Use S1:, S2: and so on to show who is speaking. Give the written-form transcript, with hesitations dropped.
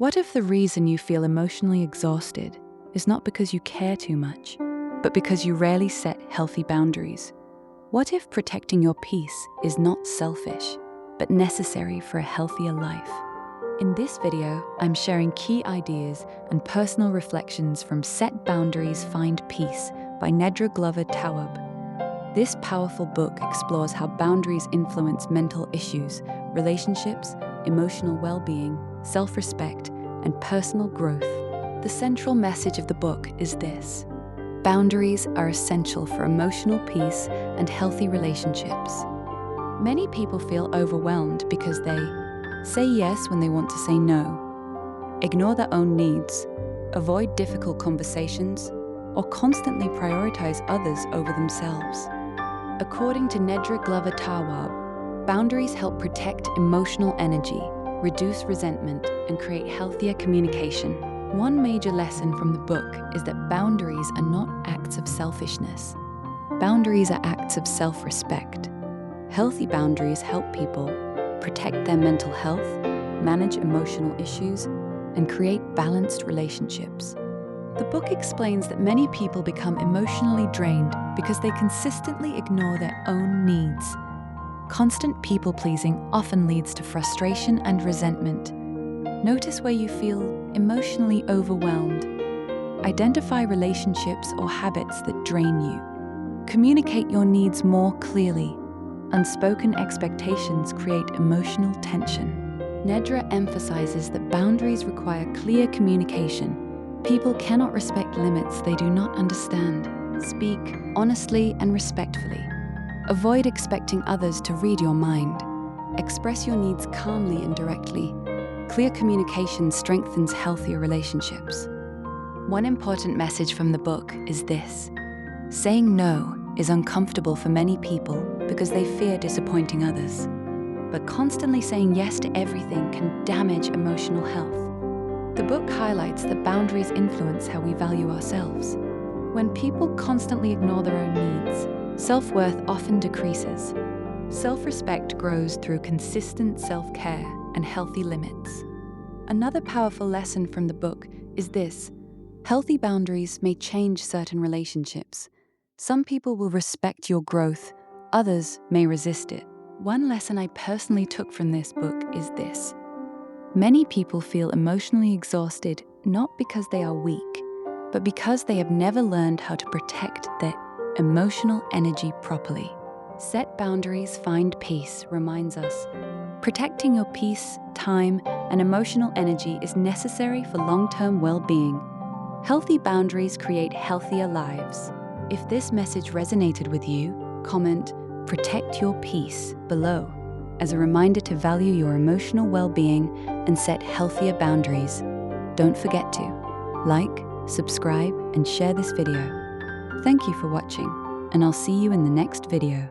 S1: What if the reason you feel emotionally exhausted is not because you care too much, but because you rarely set healthy boundaries? What if protecting your peace is not selfish, but necessary for a healthier life? In this video, I'm sharing key ideas and personal reflections from Set Boundaries, Find Peace by Nedra Glover Tawwab. This powerful book explores how boundaries influence mental issues, relationships, emotional well-being, self-respect, and personal growth. The central message of the book is this: boundaries are essential for emotional peace and healthy relationships. Many people feel overwhelmed because they say yes when they want to say no, ignore their own needs, avoid difficult conversations, or constantly prioritize others over themselves. According to Nedra Glover Tawwab, boundaries help protect emotional energy, reduce resentment, and create healthier communication. One major lesson from the book is that boundaries are not acts of selfishness. Boundaries are acts of self-respect. Healthy boundaries help people protect their mental health, manage emotional issues, and create balanced relationships. The book explains that many people become emotionally drained because they consistently ignore their own needs. Constant people-pleasing often leads to frustration and resentment. Notice where you feel emotionally overwhelmed. Identify relationships or habits that drain you. Communicate your needs more clearly. Unspoken expectations create emotional tension. Nedra emphasizes that boundaries require clear communication. People cannot respect limits they do not understand. Speak honestly and respectfully. Avoid expecting others to read your mind. Express your needs calmly and directly. Clear communication strengthens healthier relationships. One important message from the book is this: saying no is uncomfortable for many people because they fear disappointing others. But constantly saying yes to everything can damage emotional health. The book highlights that boundaries influence how we value ourselves. When people constantly ignore their own needs, self-worth often decreases. Self-respect grows through consistent self-care and healthy limits. Another powerful lesson from the book is this: healthy boundaries may change certain relationships. Some people will respect your growth, others may resist it. One lesson I personally took from this book is this: many people feel emotionally exhausted not because they are weak, but because they have never learned how to protect their emotional energy properly. Set Boundaries, Find Peace reminds us, protecting your peace, time, and emotional energy is necessary for long-term well-being. Healthy boundaries create healthier lives. If this message resonated with you, comment "Protect your peace" below as a reminder to value your emotional well-being and set healthier boundaries. Don't forget to like, subscribe, and share this video. Thank you for watching, and I'll see you in the next video.